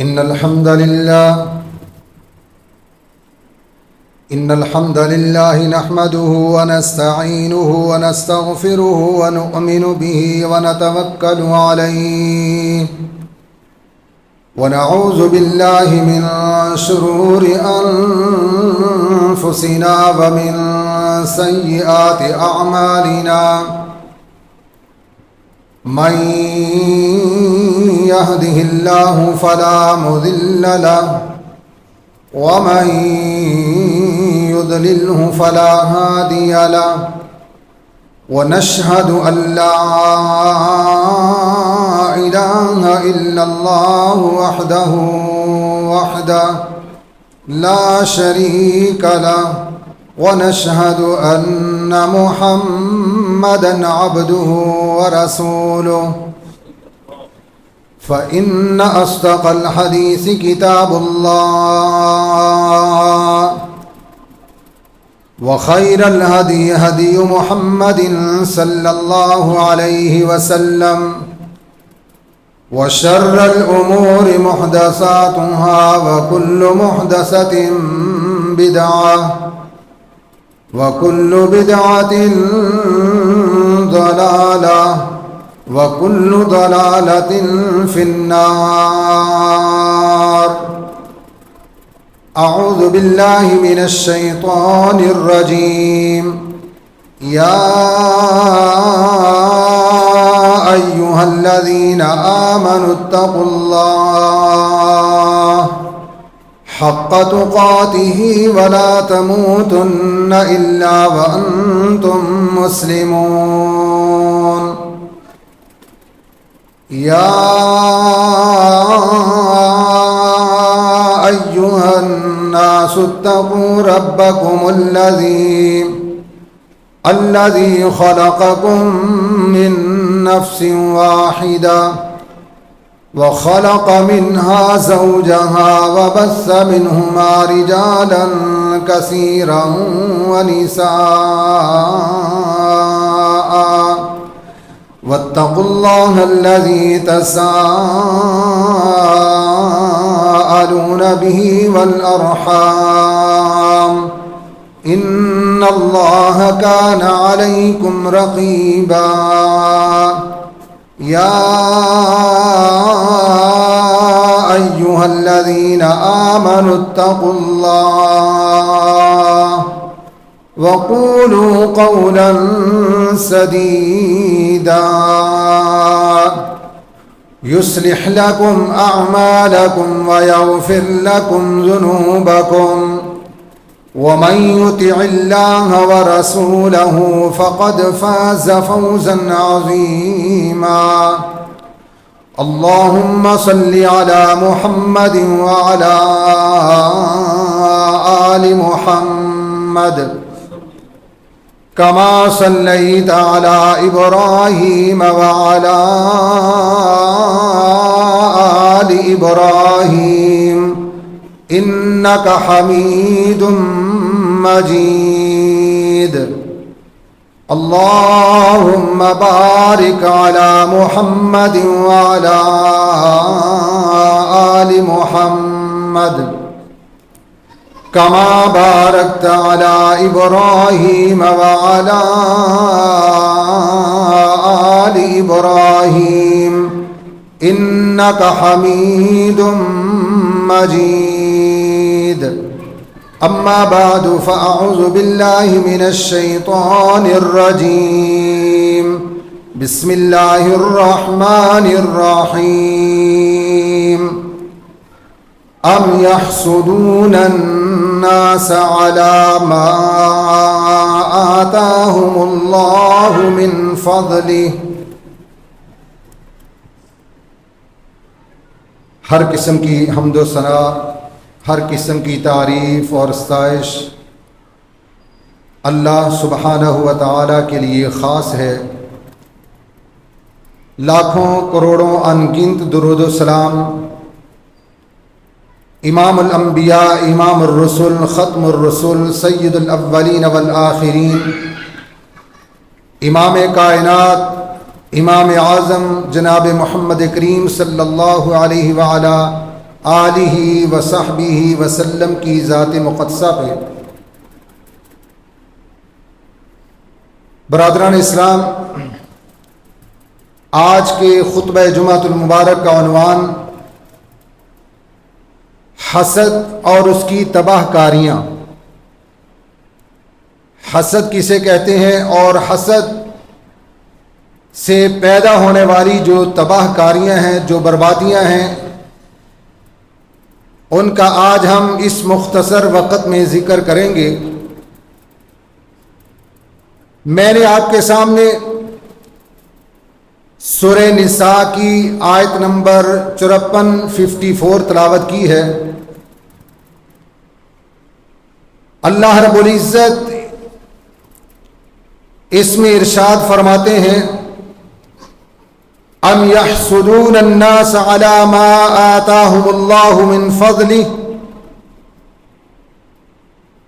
إن الحمد لله نحمده ونستعينه ونستغفره ونؤمن به ونتوكل عليه ونعوذ بالله من شرور أنفسنا ومن سيئات أعمالنا من يهده الله فلا مضل له ومن يضلله فلا هادي له ونشهد أن لا إله إلا الله وحده لا شريك له ونشهد أن محمدًا عبده ورسوله فإن أصدق الحديث كتاب الله وخير الهدي هدي محمد صلى الله عليه وسلم وشر الأمور محدثاتها وكل محدثة بدعة وكل بدعة ضلالة وكل ضلالة في النار. أعوذ بالله من الشيطان الرجيم. يا أيها الذين آمنوا اتقوا الله حق تقاته ولا تموتن إلا وأنتم مسلمون. يا أيها الناس اتقوا ربكم الذي خلقكم من نفس واحدة وخلق منها زوجها وبث منهما رجالا كثيرا ونساء واتقوا الله الذي تساءلون به والأرحام إن الله كان عليكم رقيبا. يا أيها الذين آمنوا اتقوا الله وقولوا قولا سديدا يصلح لكم أعمالكم ويغفر لكم ذنوبكم ومن يطع الله ورسوله فقد فاز فوزا عظيما. اللهم صل على محمد وعلى آل محمد كما صليت على إبراهيم وعلى آل إبراهيم إنك حميد مجيد. اللهم بارك على محمد وعلى آل محمد كما باركت على إبراهيم وعلى آل إبراهيم إنك حميد مجيد. أما بعد فأعوذ بالله من الشيطان الرجيم. بسم الله الرحمن الرحيم. أم يحسدون الناس على ما آتاهم الله من فضله. ہر قسم کی حمد و ثنا، ہر قسم کی تعریف اور ستائش اللہ سبحانہ و تعالیٰ کے لیے خاص ہے. لاکھوں کروڑوں انگنت درود و سلام امام الانبیاء، امام الرسل، ختم الرسل، سید الاولین والآخرین، امام کائنات، امام اعظم جناب محمد کریم صلی اللہ علیہ وعلا آلہ و صحبہ وسلم کی ذات مقدسہ پہ۔ برادران اسلام، آج کے خطبہ جمعۃ المبارک کا عنوان حسد اور اس کی تباہ کاریاں۔ حسد کسے کہتے ہیں اور حسد سے پیدا ہونے والی جو تباہ کاریاں ہیں، جو بربادیاں ہیں، ان کا آج ہم اس مختصر وقت میں ذکر کریں گے۔ میں نے آپ کے سامنے سورہ نساء کی آیت نمبر 54 تلاوت کی ہے۔ اللہ رب العزت اس میں ارشاد فرماتے ہیں، ام یحسدون الناس علی ما آتاہم اللہ من فضلہ،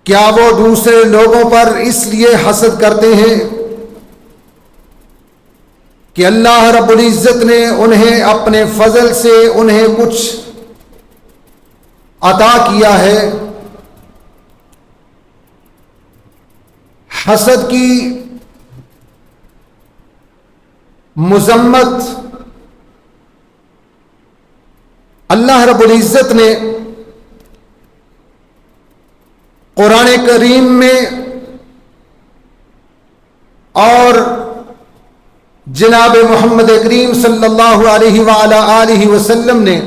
کیا وہ دوسرے لوگوں پر اس لیے حسد کرتے ہیں کہ اللہ رب العزت نے انہیں اپنے فضل سے انہیں کچھ عطا کیا ہے۔ حسد کی مذمت اللہ رب العزت نے قرآن کریم میں اور جناب محمد کریم صلی اللہ علیہ وآلہ آلہ وسلم نے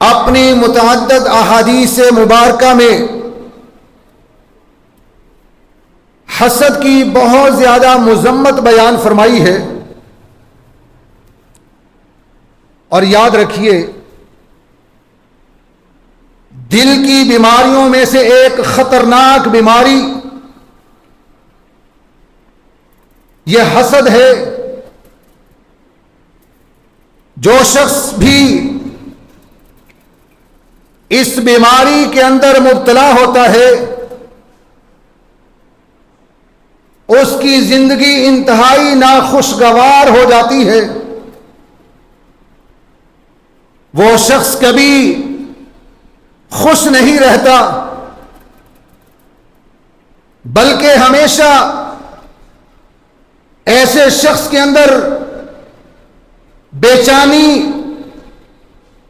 اپنی متعدد احادیث مبارکہ میں حسد کی بہت زیادہ مذمت بیان فرمائی ہے۔ اور یاد رکھیے، دل کی بیماریوں میں سے ایک خطرناک بیماری یہ حسد ہے۔ جو شخص بھی اس بیماری کے اندر مبتلا ہوتا ہے، اس کی زندگی انتہائی ناخوشگوار ہو جاتی ہے۔ وہ شخص کبھی خوش نہیں رہتا، بلکہ ہمیشہ ایسے شخص کے اندر بے چینی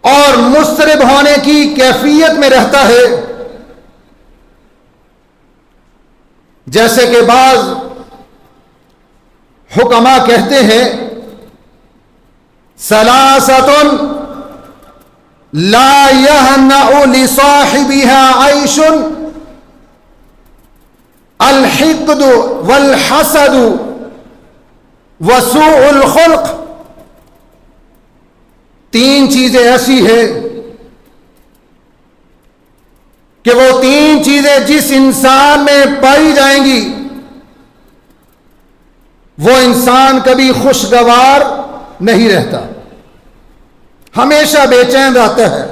اور مضطرب ہونے کی کیفیت میں رہتا ہے۔ جیسے کہ بعض حکماء کہتے ہیں، ثلاثۃ لا يهنأ لصاحبها عيش، الحقد والحسد وسوء الخلق۔ تین چیزیں ایسی ہیں کہ وہ تین چیزیں جس انسان میں پائی جائیں گی، وہ انسان کبھی خوشگوار نہیں رہتا، ہمیشہ بے چین رہتا ہے۔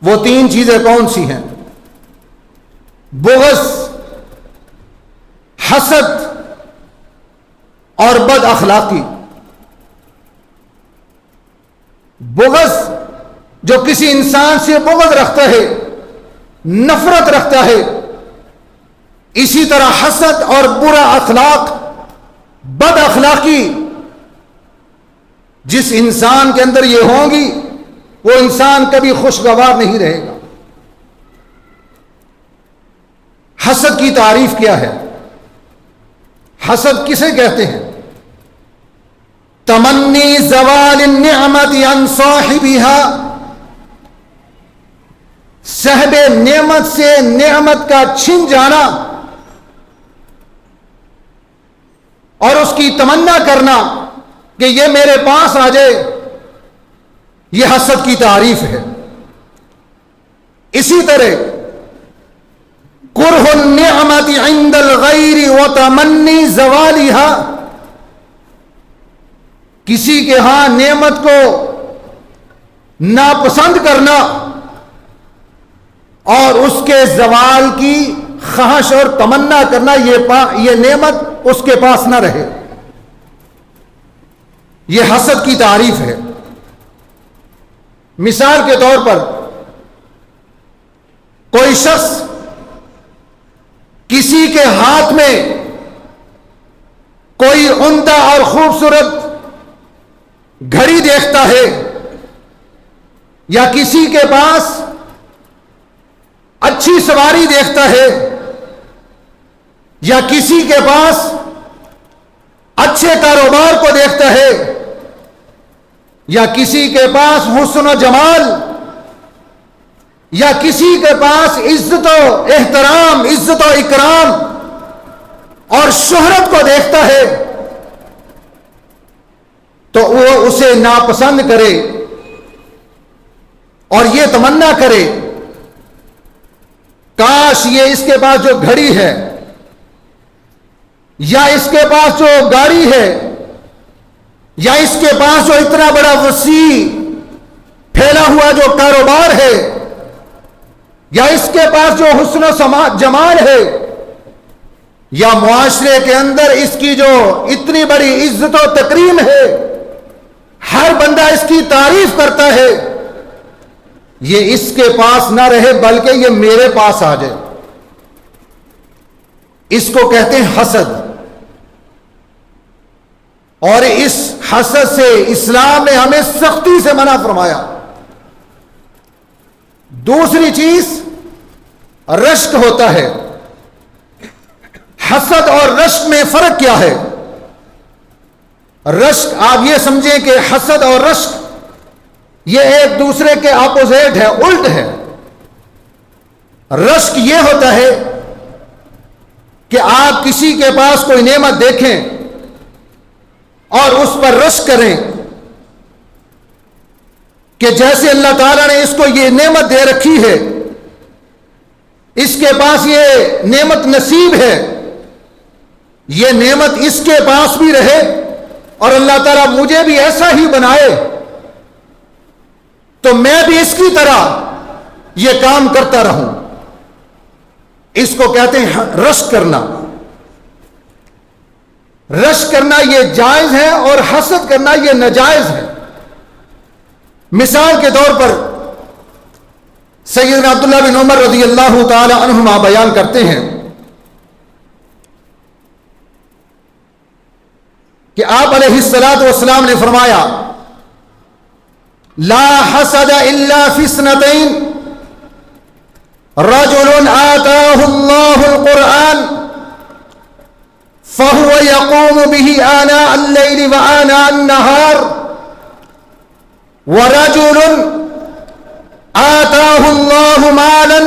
وہ تین چیزیں کون سی ہیں؟ بغض، حسد اور بد اخلاقی۔ بغض، جو کسی انسان سے بغض رکھتا ہے، نفرت رکھتا ہے۔ اسی طرح حسد اور برا اخلاق، بد اخلاقی جس انسان کے اندر یہ ہوں گی، وہ انسان کبھی خوشگوار نہیں رہے گا۔ حسد کی تعریف کیا ہے؟ حسد کسے کہتے ہیں؟ تمنی زوال النعمت عن صاحبها، صاحب نعمت سے نعمت کا چھن جانا اور اس کی تمنا کرنا کہ یہ میرے پاس آ جائے، یہ حسد کی تعریف ہے۔ اسی طرح کرہ النعمت عند الغیر وتمنی زوالها، کسی کے ہاں نعمت کو ناپسند کرنا اور اس کے زوال کی خواہش اور تمنا کرنا، یہ نعمت اس کے پاس نہ رہے، یہ حسد کی تعریف ہے۔ مثال کے طور پر کوئی شخص کسی کے ہاتھ میں کوئی عمدہ اور خوبصورت گھڑی دیکھتا ہے یا کسی کے پاس اچھی سواری دیکھتا ہے یا کسی کے پاس اچھے کاروبار کو دیکھتا ہے یا کسی کے پاس حسن و جمال یا کسی کے پاس عزت و احترام، عزت و اکرام اور شہرت کو دیکھتا ہے تو وہ اسے ناپسند کرے اور یہ تمنا کرے کاش یہ اس کے پاس جو گھڑی ہے یا اس کے پاس جو گاڑی ہے یا اس کے پاس جو اتنا بڑا وسیع پھیلا ہوا جو کاروبار ہے یا اس کے پاس جو حسن و جمال ہے یا معاشرے کے اندر اس کی جو اتنی بڑی عزت و تکریم ہے، ہر بندہ اس کی تعریف کرتا ہے، یہ اس کے پاس نہ رہے بلکہ یہ میرے پاس آ جائے۔ اس کو کہتے ہیں حسد، اور اس حسد سے اسلام نے ہمیں سختی سے منع فرمایا۔ دوسری چیز رشک ہوتا ہے۔ حسد اور رشک میں فرق کیا ہے؟ رشک آپ یہ سمجھیں کہ حسد اور رشک یہ ایک دوسرے کے اپوزٹ ہے، الٹ ہے۔ رشک یہ ہوتا ہے کہ آپ کسی کے پاس کوئی نعمت دیکھیں اور اس پر رشک کریں کہ جیسے اللہ تعالیٰ نے اس کو یہ نعمت دے رکھی ہے، اس کے پاس یہ نعمت نصیب ہے، یہ نعمت اس کے پاس بھی رہے اور اللہ تعالیٰ مجھے بھی ایسا ہی بنائے تو میں بھی اس کی طرح یہ کام کرتا رہوں۔ اس کو کہتے ہیں رشک کرنا۔ رشک کرنا یہ جائز ہے اور حسد کرنا یہ ناجائز ہے۔ مثال کے طور پر سیدنا عبداللہ بن عمر رضی اللہ تعالی عنہما بیان کرتے ہیں کہ آپ علیہ الصلوۃ والسلام نے فرمایا لا حسد الا فی اثنتین رجل آتاہ اللہ القرآن فهو يقوم به آناء الليل وآناء النهار ورجل آتاه الله مالا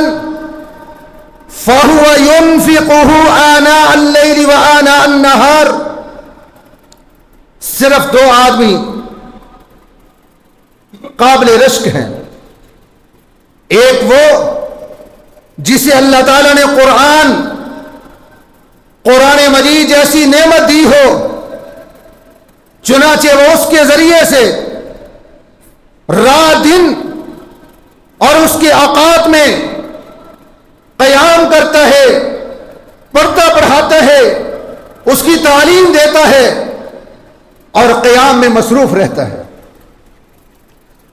فهو ينفقه آناء الليل وآناء النهار۔ صرف دو آدمی قابل رشک ہیں، ایک وہ جسے اللہ تعالیٰ نے قرآن مجید جیسی نعمت دی ہو، چنانچہ وہ اس کے ذریعے سے رات دن اور اس کے اوقات میں قیام کرتا ہے، پڑھتا پڑھاتا ہے، اس کی تعلیم دیتا ہے اور قیام میں مصروف رہتا ہے۔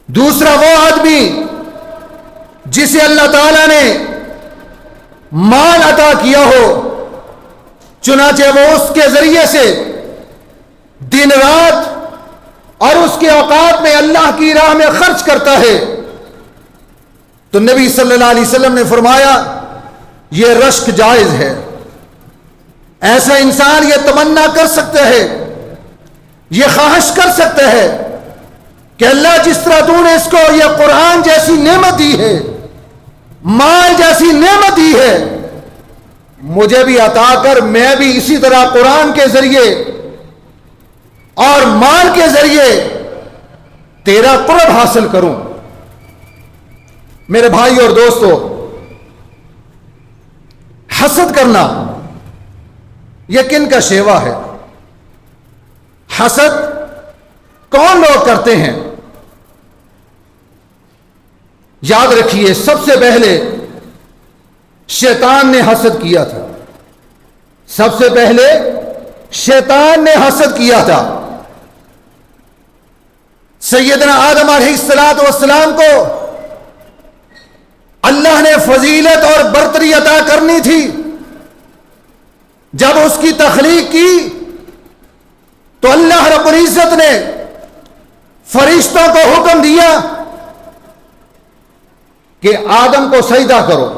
دوسرا وہ آدمی جسے اللہ تعالیٰ نے مال عطا کیا ہو، چنانچہ وہ اس کے ذریعے سے دن رات اور اس کے اوقات میں اللہ کی راہ میں خرچ کرتا ہے، تو نبی صلی اللہ علیہ وسلم نے فرمایا یہ رشک جائز ہے۔ ایسا انسان یہ تمنا کر سکتا ہے، یہ خواہش کر سکتا ہے کہ اللہ جس طرح تو نے اس کو یہ قرآن جیسی نعمت دی ہے، مال جیسی نعمت دی ہے، مجھے بھی عطا کر، میں بھی اسی طرح قرآن کے ذریعے اور مال کے ذریعے تیرا قرب حاصل کروں۔ میرے بھائی اور دوستو، حسد کرنا یہ کن کا شیوا ہے؟ حسد کون لوگ کرتے ہیں؟ یاد رکھیے، سب سے پہلے شیطان نے حسد کیا تھا۔ سب سے پہلے شیطان نے حسد کیا تھا۔ سیدنا آدم علیہ السلام کو اللہ نے فضیلت اور برتری عطا کرنی تھی. جب اس کی تخلیق کی تو اللہ رب العزت نے فرشتوں کو حکم دیا کہ آدم کو سجدہ کرو.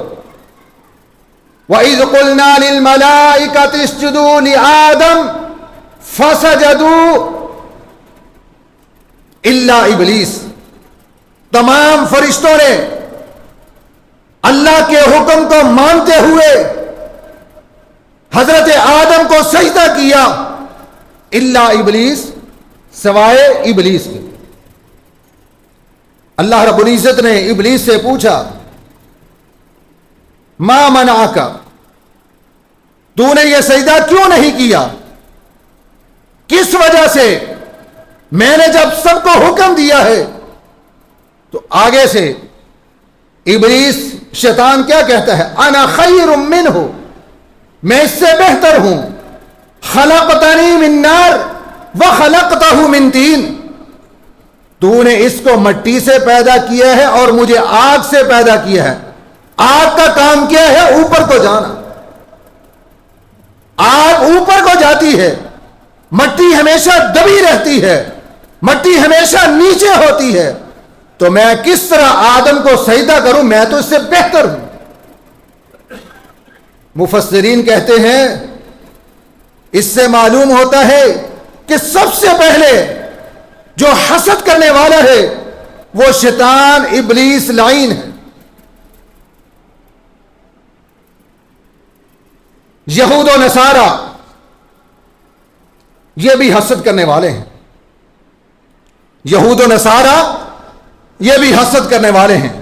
وَإِذْ قُلْنَا لِلْمَلَائِكَةِ اسْجُدُوا لِآدَمَ فَسَجَدُوا إِلَّا إِبْلِيسَ. تمام فرشتوں نے اللہ کے حکم کو مانتے ہوئے حضرت آدم کو سجدہ کیا الا ابلیس، سوائے ابلیس کے. اللہ رب العزت نے ابلیس سے پوچھا ما منعک، تو نے یہ سجدہ کیوں نہیں کیا؟ کس وجہ سے؟ میں نے جب سب کو حکم دیا ہے. تو آگے سے ابلیس شیطان کیا کہتا ہے؟ انا خیر منہ، میں اس سے بہتر ہوں. خلقتنی من نار وخلقتہ من طین، تو نے اس کو مٹی سے پیدا کیا ہے اور مجھے آگ سے پیدا کیا ہے. آگ کا کام کیا ہے؟ اوپر کو جانا. آگ اوپر کو جاتی ہے، مٹی ہمیشہ دبی رہتی ہے، مٹی ہمیشہ نیچے ہوتی ہے. تو میں کس طرح آدم کو سجدہ کروں؟ میں تو اس سے بہتر ہوں. مفسرین کہتے ہیں اس سے معلوم ہوتا ہے کہ سب سے پہلے جو حسد کرنے والا ہے وہ شیطان ابلیس لعین ہے. یہود و نصارہ یہ بھی حسد کرنے والے ہیں. یہود و نصارہ یہ بھی حسد کرنے والے ہیں.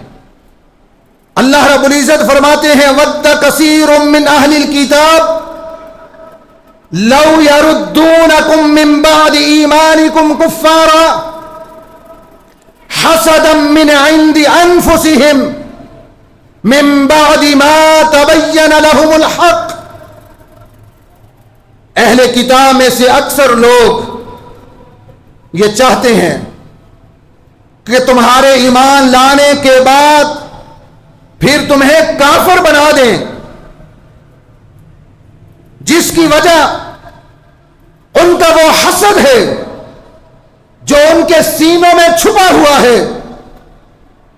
اللہ رب العزت فرماتے ہیں وَدَّ كَثِيرٌ مِّنْ أَهْلِ الْكِتَابِ لَوْ يَرُدُّونَكُم مِّن بَعْدِ إِيمَانِكُمْ كُفَّارًا حَسَدًا مِّنْ عِندِ أَنفُسِهِمْ مِّن بَعْدِ مَا تَبَيَّنَ لَهُمُ الْحَقُّ. اہل کتاب میں سے اکثر لوگ یہ چاہتے ہیں کہ تمہارے ایمان لانے کے بعد پھر تمہیں کافر بنا دیں، جس کی وجہ ان کا وہ حسد ہے جو ان کے سینوں میں چھپا ہوا ہے،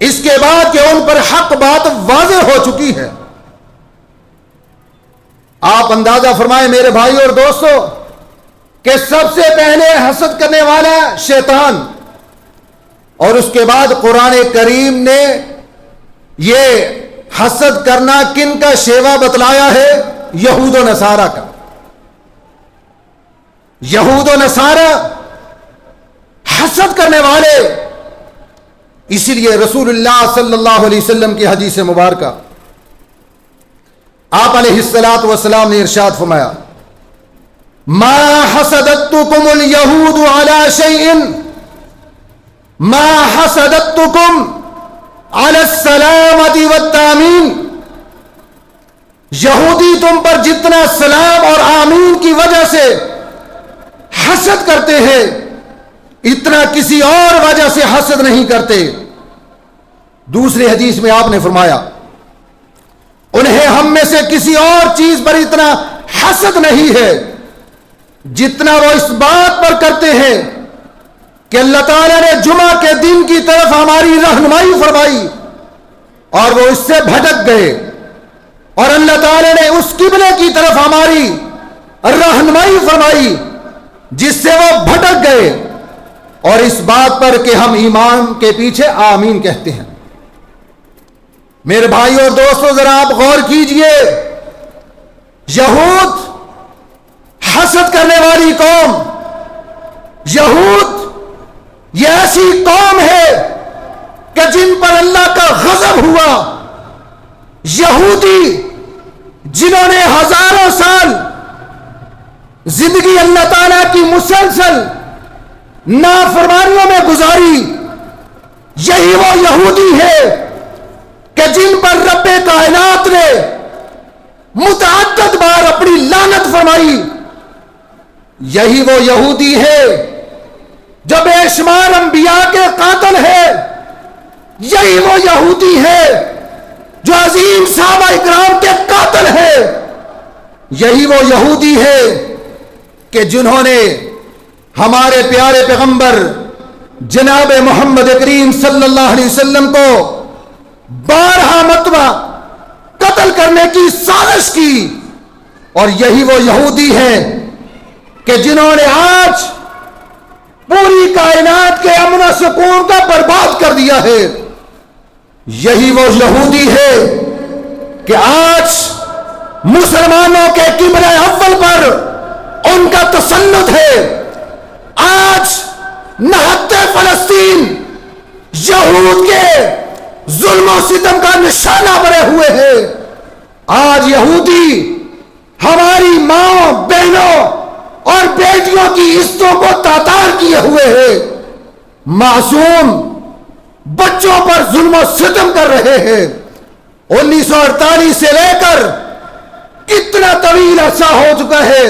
اس کے بعد کہ ان پر حق بات واضح ہو چکی ہے. آپ اندازہ فرمائیں میرے بھائی اور دوستو کہ سب سے پہلے حسد کرنے والا شیطان، اور اس کے بعد قرآن کریم نے یہ حسد کرنا کن کا شیوا بتلایا ہے؟ یہود و نصارہ کا. یہود و نصارہ حسد کرنے والے. اسی لیے رسول اللہ صلی اللہ علیہ وسلم کی حدیث مبارکہ آپ علیہ الصلوۃ والسلام نے ارشاد فرمایا ما حسدتکم الیہود علی شیء ما حسدتکم علی السلامۃ والتامین. یہودی تم پر جتنا سلام اور آمین کی وجہ سے حسد کرتے ہیں اتنا کسی اور وجہ سے حسد نہیں کرتے. دوسری حدیث میں آپ نے فرمایا انہیں ہم میں سے کسی اور چیز پر اتنا حسد نہیں ہے جتنا وہ اس بات پر کرتے ہیں کہ اللہ تعالیٰ نے جمعہ کے دن کی طرف ہماری رہنمائی فرمائی اور وہ اس سے بھٹک گئے، اور اللہ تعالیٰ نے اس قبلے کی طرف ہماری رہنمائی فرمائی جس سے وہ بھٹک گئے، اور اس بات پر کہ ہم ایمان کے پیچھے آمین کہتے ہیں. میرے بھائی اور دوستو ذرا آپ غور کیجئے، یہود حسد کرنے والی قوم، یہود یہ ایسی قوم ہے کہ جن پر اللہ کا غضب ہوا. یہودی جنہوں نے ہزاروں سال زندگی اللہ تعالیٰ کی مسلسل نافرمانیوں میں گزاری، یہی وہ یہودی ہے کہ جن پر رب کائنات نے متعدد بار اپنی لعنت فرمائی. یہی وہ یہودی ہے جو بے شمار انبیاء کے قاتل ہے، یہی وہ یہودی ہے جو عظیم صحابہ اکرام کے قاتل ہے، یہی وہ یہودی ہے کہ جنہوں نے ہمارے پیارے پیغمبر جناب محمد کریم صلی اللہ علیہ وسلم کو 12 مرتبہ قتل کرنے کی سازش کی، اور یہی وہ یہودی ہے کہ جنہوں نے آج پوری کائنات کے امن و سکون کا برباد کر دیا ہے، یہی وہ یہودی ہے کہ آج مسلمانوں کے قبلہ اول پر ان کا تسلط ہے، آج نہتے فلسطین یہود کے ظلم و ستم کا نشانہ بنے ہوئے ہیں، آج یہودی ہماری ماں بہنوں اور بیٹیوں کی عزتوں کو تاتار کیے ہوئے ہیں، معصوم بچوں پر ظلم و ستم کر رہے ہیں۔ 1948 سے لے کر کتنا طویل عرصہ ہو چکا ہے،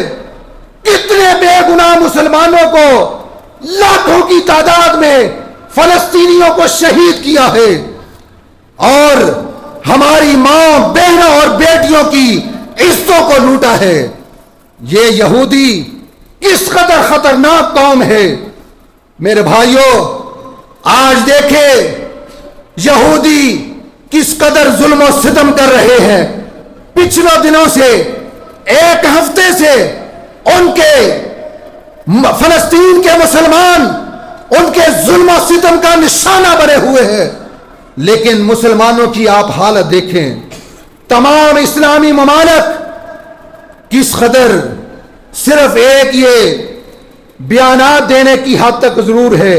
کتنے بے گناہ مسلمانوں کو لاکھوں کی تعداد میں فلسطینیوں کو شہید کیا ہے، اور ہماری ماں بہنوں اور بیٹیوں کی عزتوں کو لوٹا ہے۔ یہ یہودی کس قدر خطرناک قوم ہے میرے بھائیوں، آج دیکھیں یہودی کس قدر ظلم و ستم کر رہے ہیں۔ پچھلے دنوں سے، ایک ہفتے سے ان کے فلسطین کے مسلمان ان کے ظلم و ستم کا نشانہ بنے ہوئے ہیں، لیکن مسلمانوں کی آپ حالت دیکھیں، تمام اسلامی ممالک کس قدر صرف ایک یہ بیانات دینے کی حد تک ضرور ہے،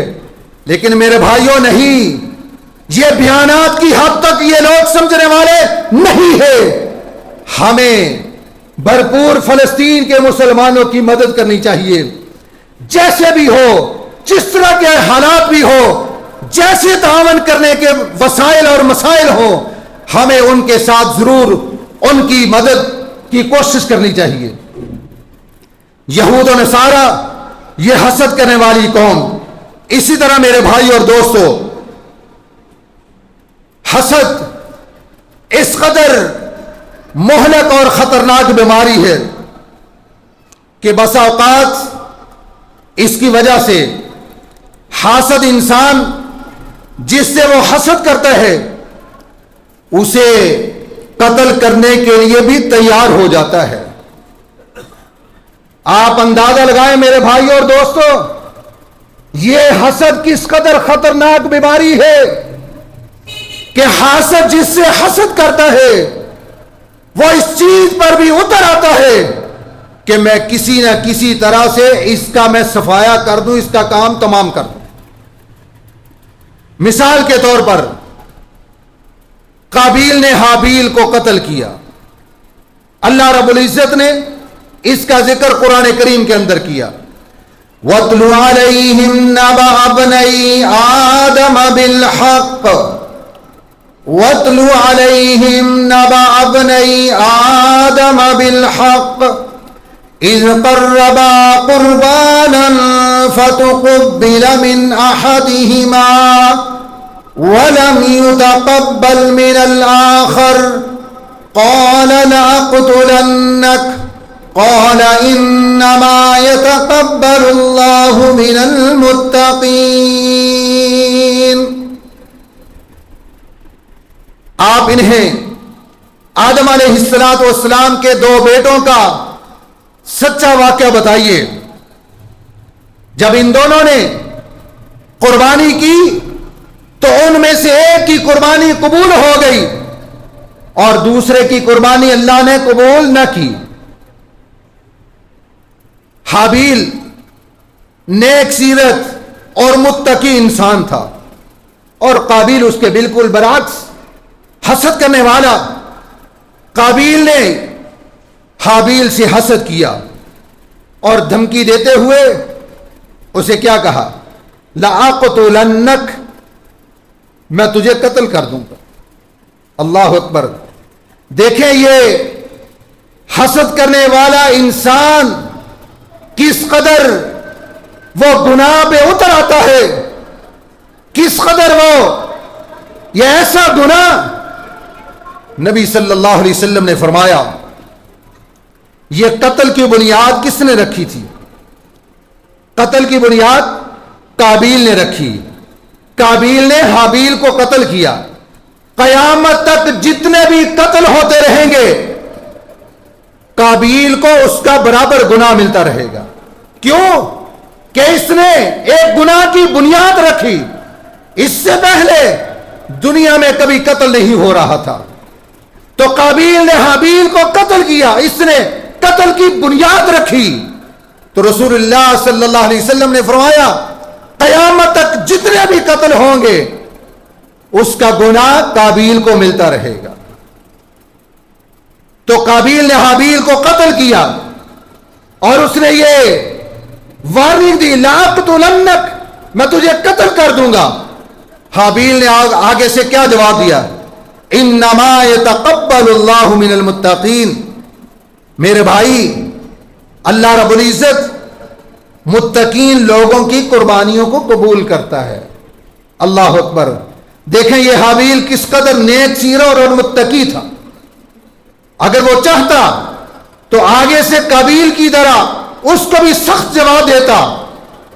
لیکن میرے بھائیوں نہیں، یہ بیانات کی حد تک یہ لوگ سمجھنے والے نہیں ہیں۔ ہمیں بھرپور فلسطین کے مسلمانوں کی مدد کرنی چاہیے، جیسے بھی ہو، جس طرح کے حالات بھی ہو، جیسے تعاون کرنے کے وسائل اور مسائل ہو، ہمیں ان کے ساتھ ضرور ان کی مدد کی کوشش کرنی چاہیے۔ یہود و نصارہ یہ حسد کرنے والی قوم، اسی طرح میرے بھائی اور دوستو، حسد اس قدر مہلک اور خطرناک بیماری ہے کہ بسا اوقات اس کی وجہ سے حاسد انسان جس سے وہ حسد کرتا ہے اسے قتل کرنے کے لیے بھی تیار ہو جاتا ہے۔ آپ اندازہ لگائیں میرے بھائی اور دوستو، یہ حسد کس قدر خطرناک بیماری ہے کہ حاسد جس سے حسد کرتا ہے وہ اس چیز پر بھی اتر آتا ہے کہ میں کسی نہ کسی طرح سے اس کا میں صفایا کر دوں، اس کا کام تمام کر دوں۔ مثال کے طور پر قابیل نے حابیل کو قتل کیا، اللہ رب العزت نے اس کا ذکر قرآن کریم کے اندر کیا، وَاتْلُ عَلَيْهِمْ نَبَأَ ابْنَيْ آدَمَ بِالْحَقِّ وَاتْلُ عَلَيْهِمْ نَبَأَ ابْنَيْ آدَمَ بِالْحَقِّ إِذْ قَرَّبَا قُرْبَانًا فَتُقُبِّلَ مِنْ أَحَدِهِمَا وَلَمْ يُتَقَبَّلْ مِنَ الْآخَرِ قَالَ لَأَقْتُلَنَّكَ قَالَ إِنَّمَا يَتَقَبَّلُ اللَّهُ مِنَ الْمُتَّقِينَ۔ آپ انہیں آدم علیہ السلام کے 2 بیٹوں کا سچا واقعہ بتائیے۔ جب ان دونوں نے قربانی کی تو ان میں سے ایک کی قربانی قبول ہو گئی اور دوسرے کی قربانی اللہ نے قبول نہ کی۔ حابیل نیک سیرت اور متقی انسان تھا، اور قابیل اس کے بالکل برعکس حسد کرنے والا۔ قابیل نے حابیل سے حسد کیا اور دھمکی دیتے ہوئے اسے کیا کہا؟ لَأَقْتُلَنَّكَ، میں تجھے قتل کر دوں گا۔ اللہ اکبر! دیکھیں یہ حسد کرنے والا انسان کس قدر وہ گناہ پہ اتر آتا ہے. کس قدر وہ یہ ایسا گناہ. نبی صلی اللہ علیہ وسلم نے فرمایا یہ قتل کی بنیاد کس نے رکھی تھی؟ قتل کی بنیاد قابیل نے رکھی. قابیل نے حابیل کو قتل کیا. قیامت تک جتنے بھی قتل ہوتے رہیں گے قابیل کو اس کا برابر گناہ ملتا رہے گا. کیوں؟ کہ اس نے ایک گناہ کی بنیاد رکھی. اس سے پہلے دنیا میں کبھی قتل نہیں ہو رہا تھا. تو قابیل نے حابیل کو قتل کیا, اس نے قتل کی بنیاد رکھی. تو رسول اللہ صلی اللہ علیہ وسلم نے فرمایا قیامت تک جتنے بھی قتل ہوں گے اس کا گناہ قابیل کو ملتا رہے گا. تو قابیل نے حابیل کو قتل کیا اور اس نے یہ وارننگ دی لأقتلنک, میں تجھے قتل کر دوں گا. حابیل نے آگے سے کیا جواب دیا؟ انما یتقبل اللہ من المتقین. میرے بھائی اللہ رب العزت متقین لوگوں کی قربانیوں کو قبول کرتا ہے. اللہ اکبر. دیکھیں یہ حابیل کس قدر نیک سیرہ اور متقی تھا. اگر وہ چاہتا تو آگے سے قابیل کی طرح اس کو بھی سخت جواب دیتا,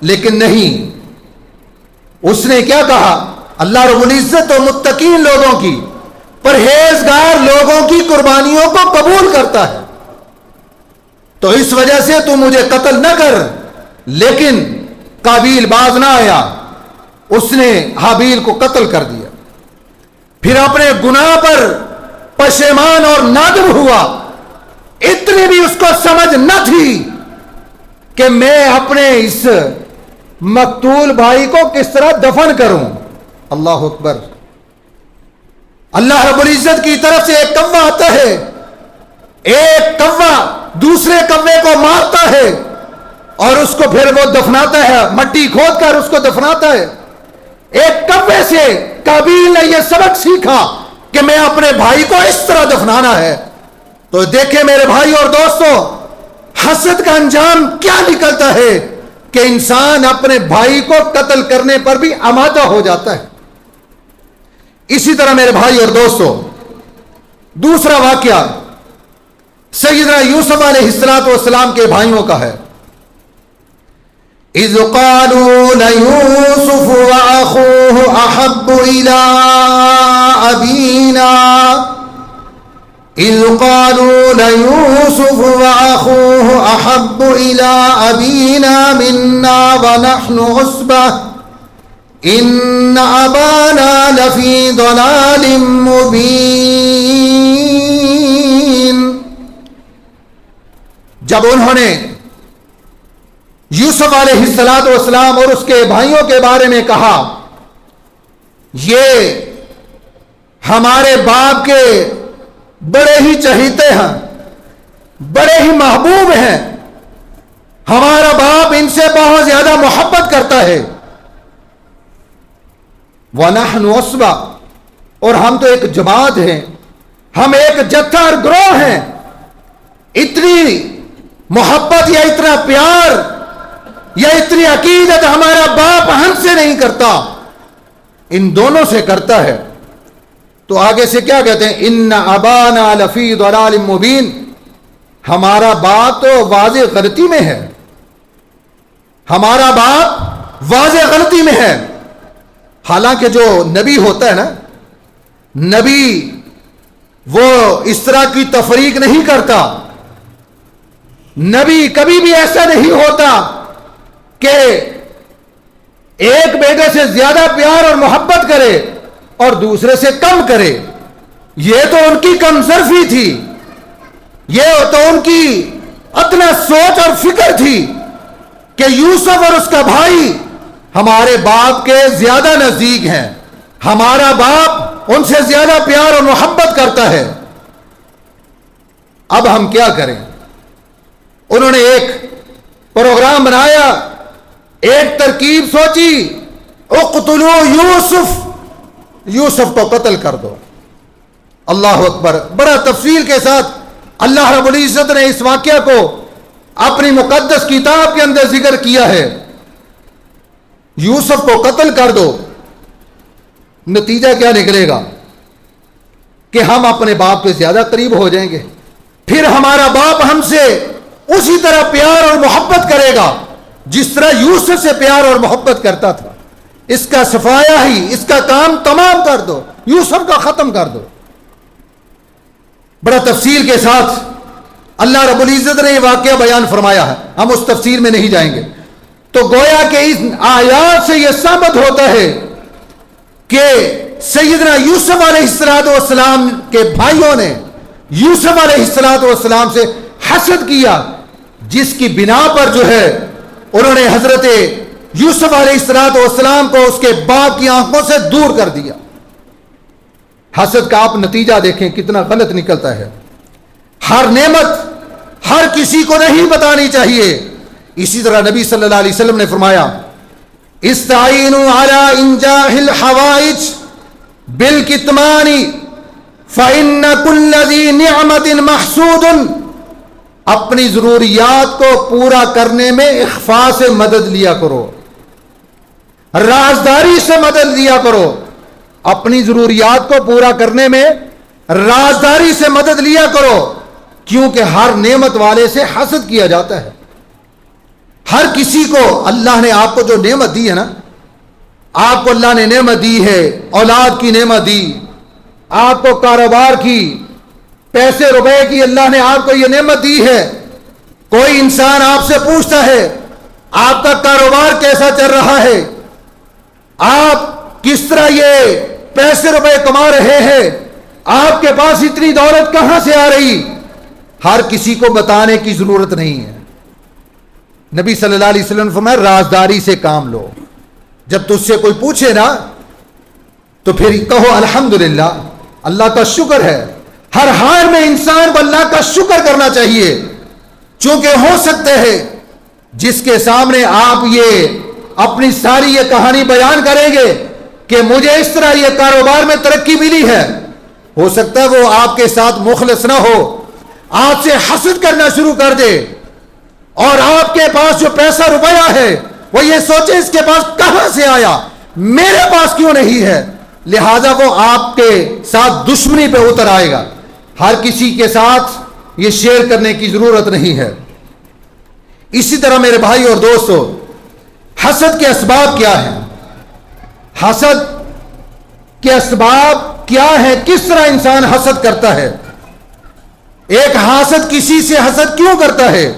لیکن نہیں. اس نے کیا کہا؟ اللہ رب العزت اور متقین لوگوں کی, پرہیزگار لوگوں کی قربانیوں کو قبول کرتا ہے. تو اس وجہ سے تو مجھے قتل نہ کر. لیکن قابیل باز نہ آیا, اس نے حابیل کو قتل کر دیا. پھر اپنے گناہ پر پشیمان اور نادم ہوا. اتنی بھی اس کو سمجھ نہ تھی کہ میں اپنے اس مقتول بھائی کو کس طرح دفن کروں. اللہ اکبر. اللہ رب العزت کی طرف سے ایک کوا آتا ہے, ایک کوا دوسرے کوے کو مارتا ہے اور اس کو پھر وہ دفناتا ہے, مٹی کھود کر اس کو دفناتا ہے. ایک کوے سے قابیل نے یہ سبق سیکھا کہ میں اپنے بھائی کو اس طرح دفنانا ہے. تو دیکھیں میرے بھائی اور دوستو, حسد کا انجام کیا نکلتا ہے کہ انسان اپنے بھائی کو قتل کرنے پر بھی آمادہ ہو جاتا ہے. اسی طرح میرے بھائی اور دوستو دوسرا واقعہ سیدنا یوسف علیہ السلام کے بھائیوں کا ہے. اذ قالوا ليوسف واخوه احب الى ابينا اذ قالوا ليوسف واخوه احب الى ابينا منا ونحن عصبة ان ابانا لفي ضلال مبين. جب انہوں نے یوسف علیہ السلام اور اس کے بھائیوں کے بارے میں کہا یہ ہمارے باپ کے بڑے ہی چہیتے ہیں, بڑے ہی محبوب ہیں, ہمارا باپ ان سے بہت زیادہ محبت کرتا ہے. وَنَحْنُ عُصْبَةٌ, اور ہم تو ایک جماعت ہیں, ہم ایک جتھا اور گروہ ہیں. اتنی محبت یا اتنا پیار یا اتنی عقیدت ہمارا باپ ہم سے نہیں کرتا, ان دونوں سے کرتا ہے. تو آگے سے کیا کہتے ہیں؟ ان ابانا لفی ضلال مبین, ہمارا باپ تو واضح غلطی میں ہے, ہمارا باپ واضح غلطی میں ہے. حالانکہ جو نبی ہوتا ہے نا, نبی وہ اس طرح کی تفریق نہیں کرتا. نبی کبھی بھی ایسا نہیں ہوتا کہ ایک بیٹے سے زیادہ پیار اور محبت کرے اور دوسرے سے کم کرے. یہ تو ان کی کمزرفی تھی, یہ تو ان کی ادنا سوچ اور فکر تھی کہ یوسف اور اس کا بھائی ہمارے باپ کے زیادہ نزدیک ہیں, ہمارا باپ ان سے زیادہ پیار اور محبت کرتا ہے. اب ہم کیا کریں؟ انہوں نے ایک پروگرام بنایا, ایک ترکیب سوچی, اقتلوا یوسف, یوسف کو قتل کر دو. اللہ اکبر. بڑا تفصیل کے ساتھ اللہ رب العزت نے اس واقعہ کو اپنی مقدس کتاب کے اندر ذکر کیا ہے. یوسف کو قتل کر دو، نتیجہ کیا نکلے گا کہ ہم اپنے باپ کے زیادہ قریب ہو جائیں گے، پھر ہمارا باپ ہم سے اسی طرح پیار اور محبت کرے گا جس طرح یوسف سے پیار اور محبت کرتا تھا۔ اس کا صفایا ہی، اس کا کام تمام کر دو، یوسف کا ختم کر دو۔ بڑا تفصیل کے ساتھ اللہ رب العزت نے یہ واقعہ بیان فرمایا ہے، ہم اس تفصیل میں نہیں جائیں گے۔ تو گویا کہ اس آیات سے یہ ثابت ہوتا ہے کہ سیدنا یوسف علیہ السلام کے بھائیوں نے یوسف علیہ السلام سے حسد کیا، جس کی بنا پر جو ہے انہوں نے حضرت یوسف علیہ السلام کو اس کے باپ کی آنکھوں سے دور کر دیا۔ حسد کا آپ نتیجہ دیکھیں کتنا غلط نکلتا ہے۔ ہر نعمت ہر کسی کو نہیں بتانی چاہیے۔ اسی طرح نبی صلی اللہ علیہ وسلم نے فرمایا، استعینوا علی انجاح الحوائج بالکتمان فإن كل ذی نعمت محسود۔ اپنی ضروریات کو پورا کرنے میں اخفاء سے مدد لیا کرو، رازداری سے مدد لیا کرو۔ اپنی ضروریات کو پورا کرنے میں رازداری سے مدد لیا کرو، کیونکہ ہر نعمت والے سے حسد کیا جاتا ہے۔ ہر کسی کو اللہ نے آپ کو جو نعمت دی ہے نا، آپ کو اللہ نے نعمت دی ہے، اولاد کی نعمت دی، آپ کو کاروبار کی، پیسے روپے کی اللہ نے آپ کو یہ نعمت دی ہے۔ کوئی انسان آپ سے پوچھتا ہے آپ کا کاروبار کیسا چل رہا ہے، آپ کس طرح یہ پیسے روپے کما رہے ہیں، آپ کے پاس اتنی دولت کہاں سے آ رہی، ہر کسی کو بتانے کی ضرورت نہیں ہے۔ نبی صلی اللہ علیہ وسلم نے فرمایا رازداری سے کام لو۔ جب تجھ سے کوئی پوچھے نا تو پھر کہو الحمدللہ، اللہ کا شکر ہے۔ ہر حال میں انسان کو اللہ کا شکر کرنا چاہیے، چونکہ ہو سکتے ہیں جس کے سامنے آپ یہ اپنی ساری یہ کہانی بیان کریں گے کہ مجھے اس طرح یہ کاروبار میں ترقی ملی ہے، ہو سکتا ہے وہ آپ کے ساتھ مخلص نہ ہو، آپ سے حسد کرنا شروع کر دے، اور آپ کے پاس جو پیسہ روپیہ ہے وہ یہ سوچے اس کے پاس کہاں سے آیا، میرے پاس کیوں نہیں ہے، لہذا وہ آپ کے ساتھ دشمنی پہ اتر آئے گا۔ ہر کسی کے ساتھ یہ شیئر کرنے کی ضرورت نہیں ہے۔ اسی طرح میرے بھائی اور دوستو، حسد کے اسباب کیا ہیں؟ حسد کے اسباب کیا ہے؟ کس طرح انسان حسد کرتا ہے؟ ایک حاسد کسی سے حسد کیوں کرتا ہے؟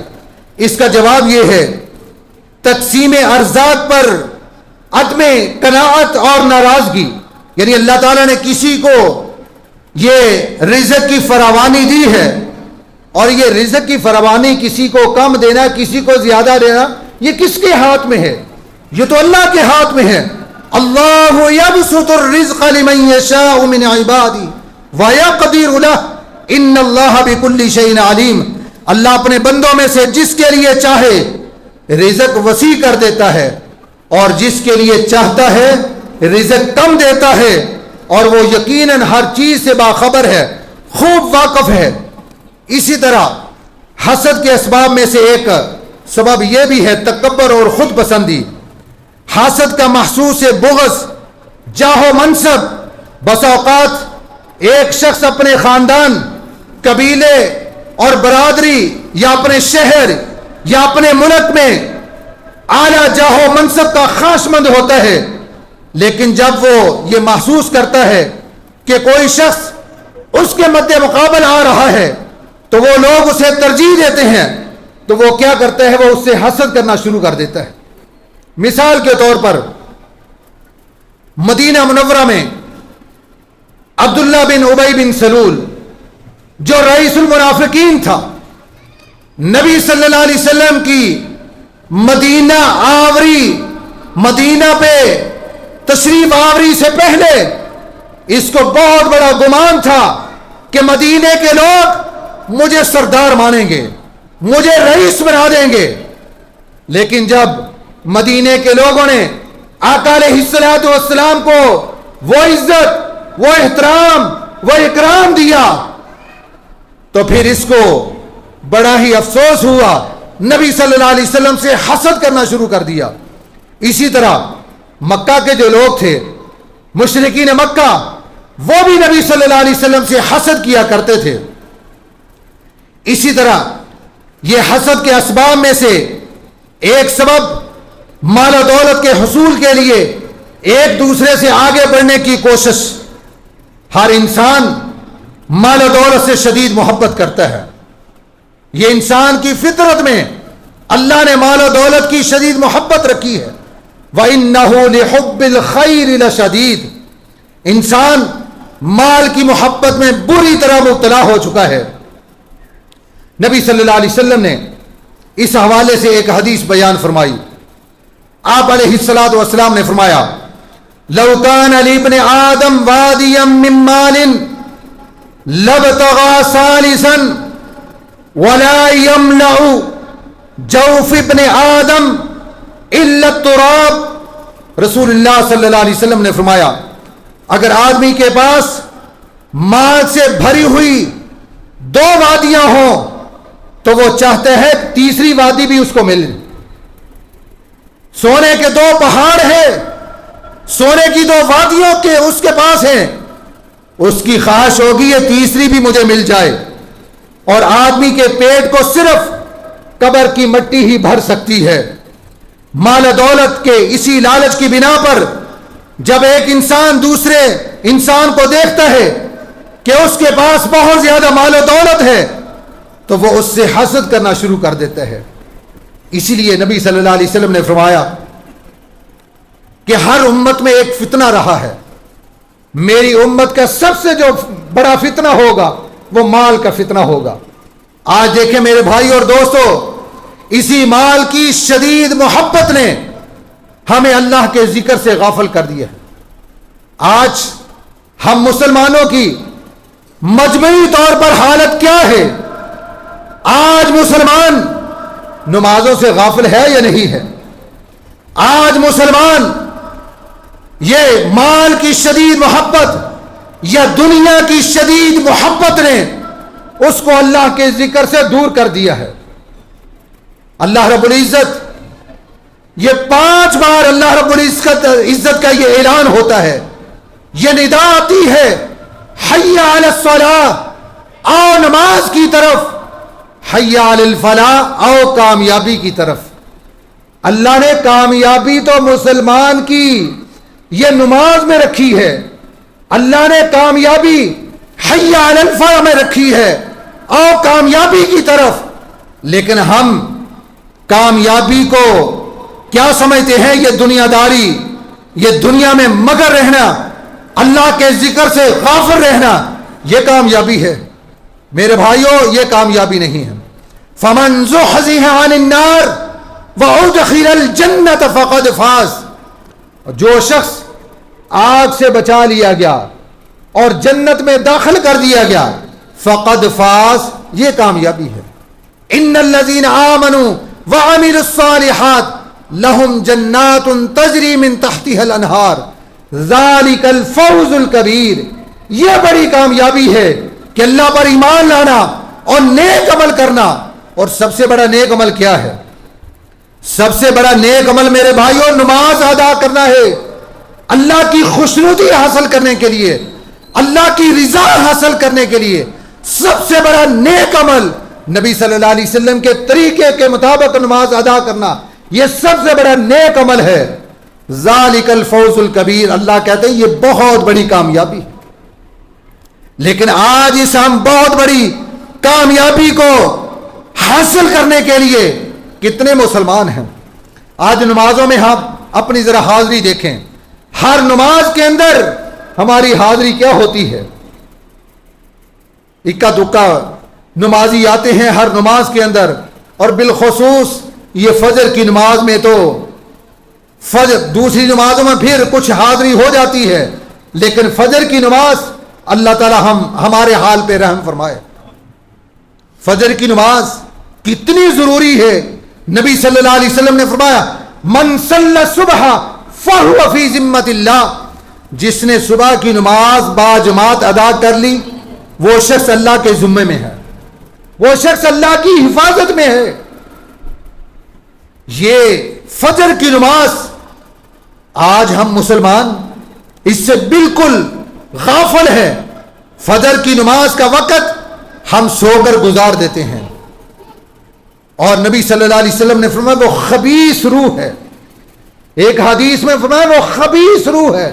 اس کا جواب یہ ہے، تقسیم ارزاق پر عدم قناعت اور ناراضگی۔ یعنی اللہ تعالیٰ نے کسی کو یہ رزق کی فراوانی دی ہے، اور یہ رزق کی فراوانی کسی کو کم دینا، کسی کو زیادہ دینا، یہ کس کے ہاتھ میں ہے؟ یہ تو اللہ کے ہاتھ میں ہے۔ اللہ یبسط الرزق لمن یشاء من عبادہ ویقدر لہ ان اللہ بکل شیء علیم۔ اللہ اپنے بندوں میں سے جس کے لیے چاہے رزق وسیع کر دیتا ہے، اور جس کے لیے چاہتا ہے رزق کم دیتا ہے، اور وہ یقیناً ہر چیز سے باخبر ہے، خوب واقف ہے۔ اسی طرح حسد کے اسباب میں سے ایک سبب یہ بھی ہے تکبر اور خود پسندی۔ حسد کا محسوس بغض، جاہ و منصب۔ بس اوقات ایک شخص اپنے خاندان، قبیلے اور برادری یا اپنے شہر یا اپنے ملک میں اعلیٰ جاہ و منصب کا خواہشمند ہوتا ہے، لیکن جب وہ یہ محسوس کرتا ہے کہ کوئی شخص اس کے مد مقابل آ رہا ہے تو وہ لوگ اسے ترجیح دیتے ہیں، تو وہ کیا کرتا ہے؟ وہ اس سے حسد کرنا شروع کر دیتا ہے۔ مثال کے طور پر مدینہ منورہ میں عبداللہ بن ابی بن سلول جو رئیس المنافقین تھا، نبی صلی اللہ علیہ وسلم کی مدینہ آوری، مدینہ پہ تشریف آوری سے پہلے اس کو بہت بڑا گمان تھا کہ مدینے کے لوگ مجھے سردار مانیں گے، مجھے رئیس بنا دیں گے۔ لیکن جب مدینے کے لوگوں نے آقا علیہ السلام کو وہ عزت، وہ احترام، وہ اکرام دیا تو پھر اس کو بڑا ہی افسوس ہوا، نبی صلی اللہ علیہ وسلم سے حسد کرنا شروع کر دیا۔ اسی طرح مکہ کے جو لوگ تھے مشرکین مکہ وہ بھی نبی صلی اللہ علیہ وسلم سے حسد کیا کرتے تھے. اسی طرح یہ حسد کے اسباب میں سے ایک سبب مال و دولت کے حصول کے لیے ایک دوسرے سے آگے بڑھنے کی کوشش. ہر انسان مال و دولت سے شدید محبت کرتا ہے. یہ انسان کی فطرت میں اللہ نے مال و دولت کی شدید محبت رکھی ہے. وَإِنَّهُ لِحُبِّ الْخَيْرِ لَشَدِيدٌ. انسان مال کی محبت میں بری طرح مبتلا ہو چکا ہے. نبی صلی اللہ علیہ وسلم نے اس حوالے سے ایک حدیث بیان فرمائی. آپ علیہ الصلوۃ والسلام نے فرمایا لو کان لابن آدم وادیا من مال لابتغى ثالثا ولا يملأ جوف ابن آدم الا التراب. رسول اللہ صلی اللہ علیہ وسلم نے فرمایا اگر آدمی کے پاس مال سے بھری ہوئی 2 وادیاں ہوں تو وہ چاہتے ہیں تیسری وادی بھی اس کو ملے. سونے کے 2 پہاڑ ہیں, سونے کی 2 وادیوں کے اس کے پاس ہیں, اس کی خواہش ہوگی یہ تیسری بھی مجھے مل جائے. اور آدمی کے پیٹ کو صرف قبر کی مٹی ہی بھر سکتی ہے. مال و دولت کے اسی لالچ کی بنا پر جب ایک انسان دوسرے انسان کو دیکھتا ہے کہ اس کے پاس بہت زیادہ مال و دولت ہے تو وہ اس سے حسد کرنا شروع کر دیتا ہے. اسی لیے نبی صلی اللہ علیہ وسلم نے فرمایا کہ ہر امت میں ایک فتنہ رہا ہے. میری امت کا سب سے جو بڑا فتنہ ہوگا وہ مال کا فتنہ ہوگا. آج دیکھیں میرے بھائی اور دوستو, اسی مال کی شدید محبت نے ہمیں اللہ کے ذکر سے غافل کر دیا ہے. آج ہم مسلمانوں کی مجموعی طور پر حالت کیا ہے؟ آج مسلمان نمازوں سے غافل ہے یا نہیں ہے؟ آج مسلمان یہ مال کی شدید محبت یا دنیا کی شدید محبت نے اس کو اللہ کے ذکر سے دور کر دیا ہے. اللہ رب العزت یہ 5 بار اللہ رب العزت کا یہ اعلان ہوتا ہے, یہ ندا آتی ہے حی علی الصلاۃ, آؤ نماز کی طرف, حی علی الفلاح, آؤ کامیابی کی طرف. اللہ نے کامیابی تو مسلمان کی یہ نماز میں رکھی ہے, اللہ نے کامیابی حی علی الفلاح میں رکھی ہے, آؤ کامیابی کی طرف. لیکن ہم کامیابی کو کیا سمجھتے ہیں؟ یہ دنیا داری, یہ دنیا میں مگر رہنا, اللہ کے ذکر سے غافل رہنا, یہ کامیابی ہے. میرے بھائیوں یہ کامیابی نہیں ہے. فمن زحزح عن النار وادخل الجنۃ فقد فاز. جو شخص آگ سے بچا لیا گیا اور جنت میں داخل کر دیا گیا, فقد فاز, یہ کامیابی ہے. ان الذین آمنوا وعملوا الصالحات لهم جنات تجری من تحتها الانہار ذالک الفوز الکبیر. یہ بڑی کامیابی ہے کہ اللہ پر ایمان لانا اور نیک عمل کرنا. اور سب سے بڑا نیک عمل کیا ہے؟ سب سے بڑا نیک عمل میرے بھائیوں نماز ادا کرنا ہے. اللہ کی خوشنودی حاصل کرنے کے لیے, اللہ کی رضا حاصل کرنے کے لیے سب سے بڑا نیک عمل نبی صلی اللہ علیہ وسلم کے طریقے کے مطابق نماز ادا کرنا, یہ سب سے بڑا نیک عمل ہے. ذالک الفوز الکبیر. اللہ کہتے ہیں یہ بہت بڑی کامیابی. لیکن آج اس ہم بہت بڑی کامیابی کو حاصل کرنے کے لیے کتنے مسلمان ہیں؟ آج نمازوں میں ہم اپنی ذرا حاضری دیکھیں. ہر نماز کے اندر ہماری حاضری کیا ہوتی ہے؟ اکا دکا نمازی آتے ہیں ہر نماز کے اندر, اور بالخصوص یہ فجر کی نماز میں تو فجر, دوسری نمازوں میں پھر کچھ حاضری ہو جاتی ہے, لیکن فجر کی نماز اللہ تعالی ہمارے حال پہ رحم فرمائے. فجر کی نماز کتنی ضروری ہے. نبی صلی اللہ علیہ وسلم نے فرمایا من صلی الصبح فہو فی ذمۃ اللہ. جس نے صبح کی نماز باجماعت ادا کر لی وہ شخص اللہ کے ذمے میں ہے, وہ شخص اللہ کی حفاظت میں ہے. یہ فجر کی نماز آج ہم مسلمان اس سے بالکل غافل ہیں. فجر کی نماز کا وقت ہم سو کر گزار دیتے ہیں. اور نبی صلی اللہ علیہ وسلم نے فرمایا وہ خبیث روح ہے. ایک حدیث میں فرمایا وہ خبیث روح ہے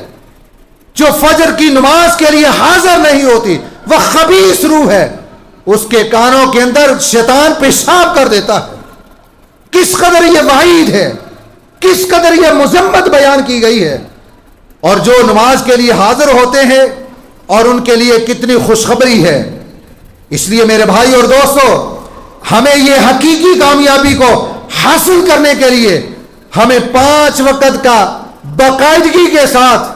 جو فجر کی نماز کے لیے حاضر نہیں ہوتی. وہ خبیث روح ہے. اس کے کانوں کے اندر شیطان پیشاب کر دیتا ہے. کس قدر یہ وعید ہے, کس قدر یہ مذمت بیان کی گئی ہے. اور جو نماز کے لیے حاضر ہوتے ہیں اور ان کے لیے کتنی خوشخبری ہے. اس لیے میرے بھائی اور دوستو, ہمیں یہ حقیقی کامیابی کو حاصل کرنے کے لیے ہمیں 5 وقت کا باقاعدگی کے ساتھ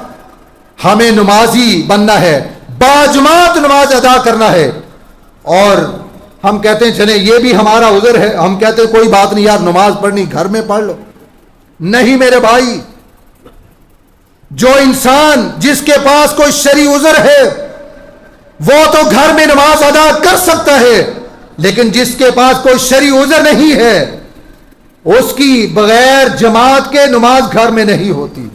ہمیں نمازی بننا ہے, باجماعت نماز ادا کرنا ہے. اور ہم کہتے ہیں چلیں یہ بھی ہمارا عذر ہے, ہم کہتے ہیں کوئی بات نہیں یار, نماز پڑھنی گھر میں پڑھ لو. نہیں میرے بھائی, جو انسان جس کے پاس کوئی شرعی عذر ہے وہ تو گھر میں نماز ادا کر سکتا ہے, لیکن جس کے پاس کوئی شرعی عذر نہیں ہے اس کی بغیر جماعت کے نماز گھر میں نہیں ہوتی.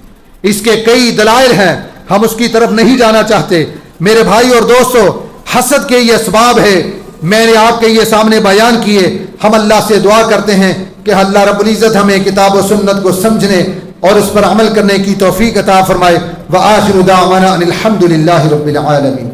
اس کے کئی دلائل ہیں, ہم اس کی طرف نہیں جانا چاہتے. میرے بھائی اور دوستو, حسد کے یہ اسباب ہے, میں نے آپ کے یہ سامنے بیان کیے. ہم اللہ سے دعا کرتے ہیں کہ اللہ رب العزت ہمیں کتاب و سنت کو سمجھنے اور اس پر عمل کرنے کی توفیق عطا فرمائے. وآخر دعوانا ان الحمد للہ رب العالمین.